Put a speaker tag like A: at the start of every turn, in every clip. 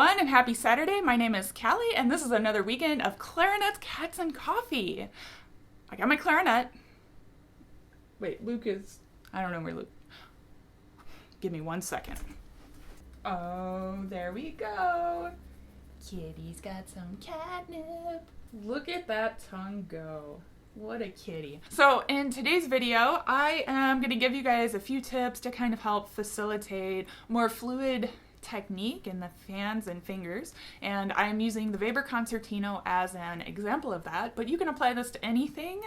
A: everyone, and happy Saturday. My name is Callie, and this is another weekend of Clarinets, Cats, and Coffee. I got my clarinet. Wait, Luke is... I don't know where Luke... Give me 1 second. Oh, there we go. Kitty's got some catnip. Look at that tongue go. What a kitty. So in today's video, I am going to give you guys a few tips to kind of help facilitate more fluid technique in the hands and fingers, and I'm using the Weber Concertino as an example of that, but you can apply this to anything.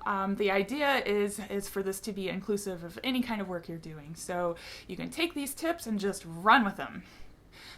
A: The idea is for this to be inclusive of any kind of work you're doing, so you can take these tips and just run with them.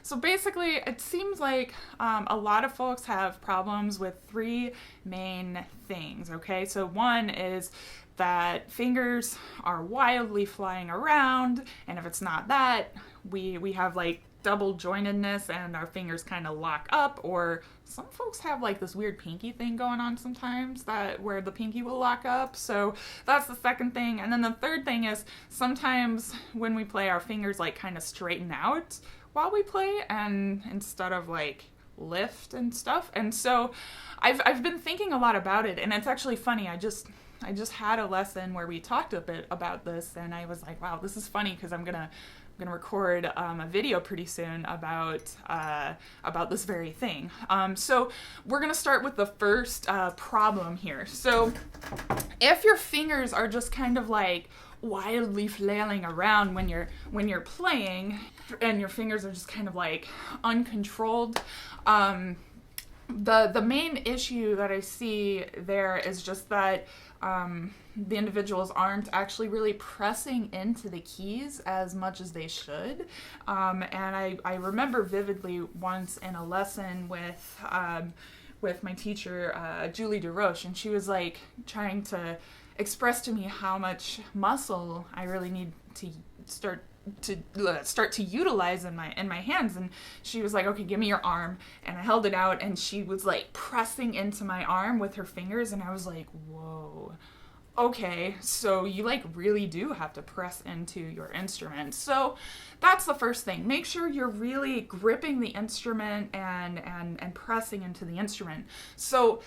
A: So basically, it seems like a lot of folks have problems with three main things, okay? So one is that fingers are wildly flying around, and if it's not that, we have like double jointedness and our fingers kind of lock up, or some folks have like this weird pinky thing going on sometimes where the pinky will lock up. So that's the second thing. And then the third thing is sometimes when we play, our fingers like kind of straighten out while we play, and instead of like lift and stuff. And so I've been thinking a lot about it, and it's actually funny. I just had a lesson where we talked a bit about this, and I was like, wow, this is funny because I'm gonna record a video pretty soon about this very thing. So we're gonna start with the first problem here. So if your fingers are just kind of like wildly flailing around when you're playing, and your fingers are just kind of like uncontrolled, the main issue that I see there is just that the individuals aren't actually really pressing into the keys as much as they should. And I remember vividly once in a lesson with my teacher, Julie DeRoche, and she was like trying to express to me how much muscle I really need to start to utilize in my hands. And she was like, okay, give me your arm. And I held it out, and she was like pressing into my arm with her fingers, and I was like, whoa, okay, so you like really do have to press into your instrument. So that's the first thing. Make sure you're really gripping the instrument and pressing into the instrument. So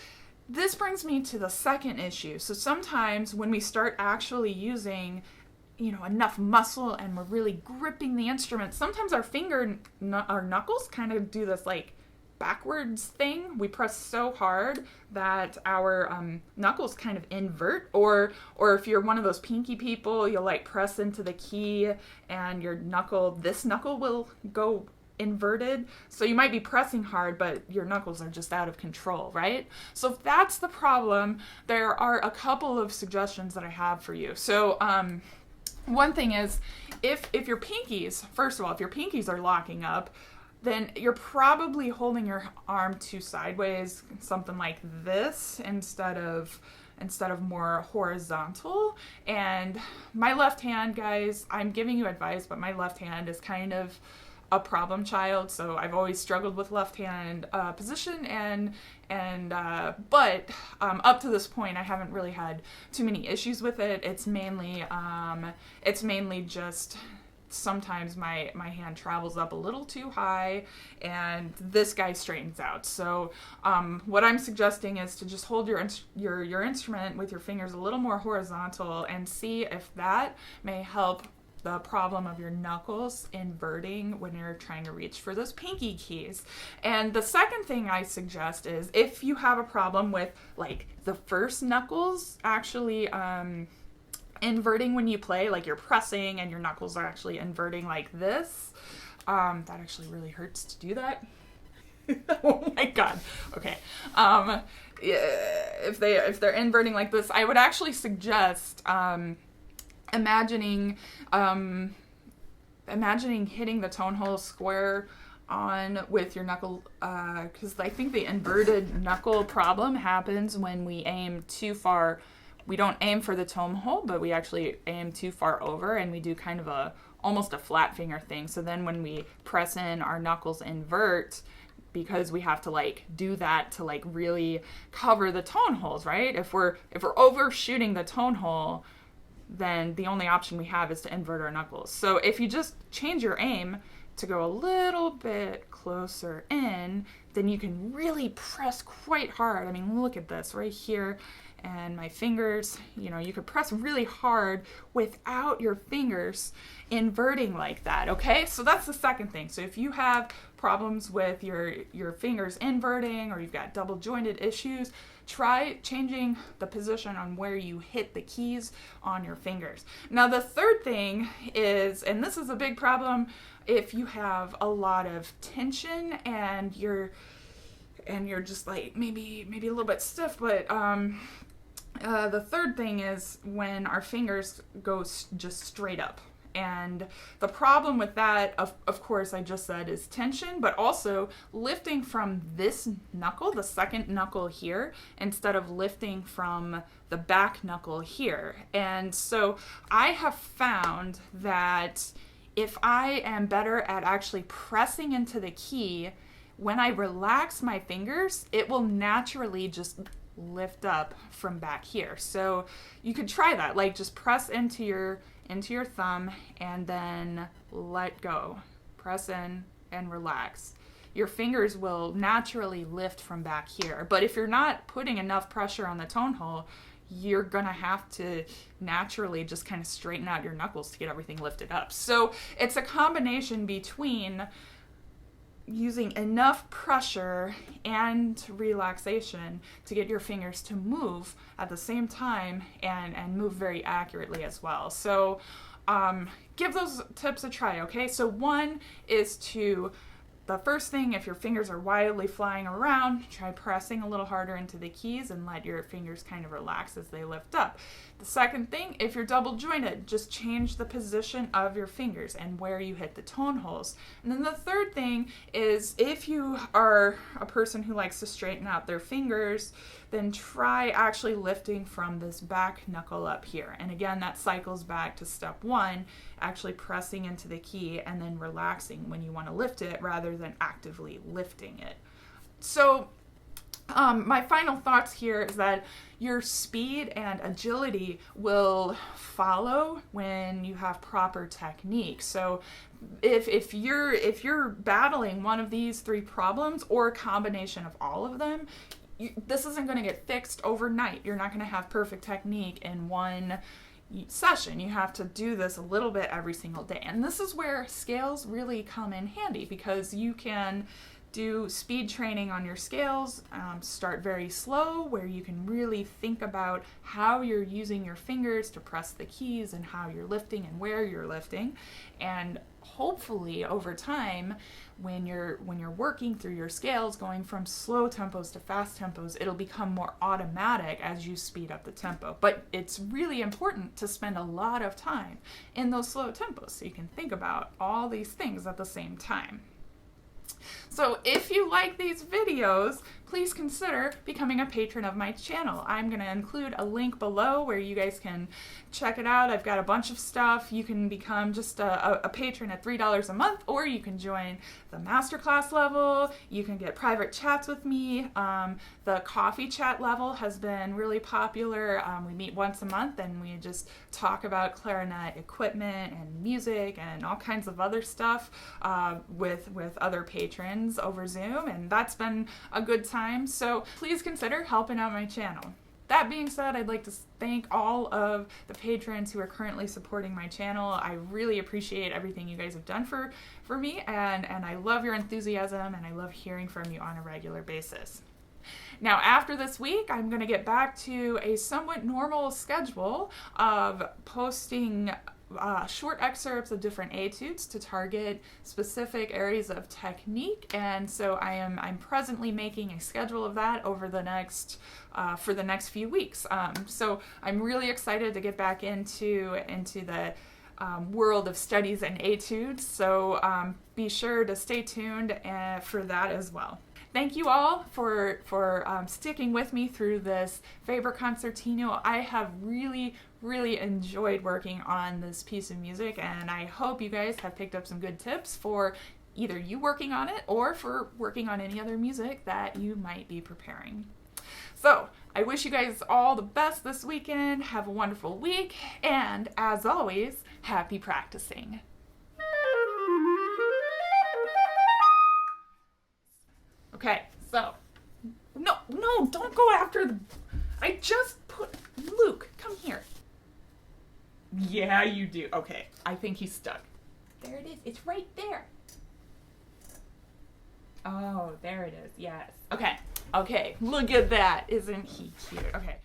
A: this brings me to the second issue. So sometimes when we start actually using enough muscle and we're really gripping the instrument, sometimes our knuckles kind of do this like backwards thing. We press so hard that our knuckles kind of invert, or if you're one of those pinky people, you'll like press into the key and this knuckle will go inverted. So you might be pressing hard, but your knuckles are just out of control, right? So if that's the problem, there are a couple of suggestions that I have for you. So one thing is, if your pinkies, first of all, if your pinkies are locking up, then you're probably holding your arm too sideways, something like this, instead of more horizontal. And my left hand, guys, I'm giving you advice, but my left hand is kind of a problem child, so I've always struggled with left hand position, but up to this point I haven't really had too many issues with it. It's mainly just sometimes my hand travels up a little too high and this guy straightens out. So what I'm suggesting is to just hold your instrument with your fingers a little more horizontal and see if that may help the problem of your knuckles inverting when you're trying to reach for those pinky keys. And the second thing I suggest is, if you have a problem with like the first knuckles actually inverting when you play, like you're pressing and your knuckles are actually inverting like this, that actually really hurts to do that. Oh my god. Okay. If they're inverting like this, I would actually suggest imagining hitting the tone hole square on with your knuckle, because I think the inverted knuckle problem happens when we aim too far. We don't aim for the tone hole, but we actually aim too far over, and we do kind of almost a flat finger thing. So then when we press in, our knuckles invert, because we have to like do that to like really cover the tone holes, right? If we're overshooting the tone hole, then the only option we have is to invert our knuckles. So if you just change your aim to go a little bit closer in, then you can really press quite hard. I mean, look at this right here. And my fingers, you know, you could press really hard without your fingers inverting like that, okay? So that's the second thing. So if you have problems with your fingers inverting, or you've got double jointed issues, try changing the position on where you hit the keys on your fingers. Now the third thing is, and this is a big problem if you have a lot of tension and you're just like maybe a little bit stiff, but the third thing is when our fingers go just straight up. And the problem with that, of course, I just said, is tension, but also lifting from this knuckle, the second knuckle here, instead of lifting from the back knuckle here. And so I have found that if I am better at actually pressing into the key, when I relax my fingers, it will naturally just lift up from back here. So you could try that, like just press into your thumb and then let go. Press in and relax. Your fingers will naturally lift from back here. But if you're not putting enough pressure on the tone hole, you're gonna have to naturally just kind of straighten out your knuckles to get everything lifted up. So it's a combination between using enough pressure and relaxation to get your fingers to move at the same time and move very accurately as well. So give those tips a try, okay? So one is the first thing, if your fingers are wildly flying around, try pressing a little harder into the keys and let your fingers kind of relax as they lift up. The second thing, if you're double jointed, just change the position of your fingers and where you hit the tone holes. And then the third thing is, if you are a person who likes to straighten out their fingers, then try actually lifting from this back knuckle up here. And again, that cycles back to step one, actually pressing into the key and then relaxing when you want to lift it rather than actively lifting it. So my final thoughts here is that your speed and agility will follow when you have proper technique. So if you're battling one of these three problems or a combination of all of them, this isn't going to get fixed overnight. You're not going to have perfect technique in one session. You have to do this a little bit every single day. And this is where scales really come in handy, because you can do speed training on your scales, start very slow, where you can really think about how you're using your fingers to press the keys and how you're lifting and where you're lifting. And hopefully over time, when you're working through your scales, going from slow tempos to fast tempos, it'll become more automatic as you speed up the tempo. But it's really important to spend a lot of time in those slow tempos so you can think about all these things at the same time. So if you like these videos, please consider becoming a patron of my channel. I'm going to include a link below where you guys can check it out. I've got a bunch of stuff. You can become just a patron at $3 a month, or you can join the masterclass level. You can get private chats with me. The coffee chat level has been really popular. We meet once a month and we just talk about clarinet equipment and music and all kinds of other stuff with other patrons over Zoom, and that's been a good time. So please consider helping out my channel. That being said, I'd like to thank all of the patrons who are currently supporting my channel. I really appreciate everything you guys have done for me, and I love your enthusiasm, and I love hearing from you on a regular basis. Now, after this week, I'm going to get back to a somewhat normal schedule of posting short excerpts of different etudes to target specific areas of technique, and so I'm presently making a schedule of that over the next for the next few weeks. So I'm really excited to get back into the world of studies and etudes. So be sure to stay tuned for that as well. Thank you all for sticking with me through this Weber Concertino. I have really enjoyed working on this piece of music, and I hope you guys have picked up some good tips for either you working on it or for working on any other music that you might be preparing. So I wish you guys all the best this weekend. Have a wonderful week, and as always, happy practicing. go after the... I just put... Luke, come here. Yeah, you do. Okay, I think he's stuck. There it is. It's right there. Oh, there it is. Yes. Okay. Okay, look at that. Isn't he cute? Okay.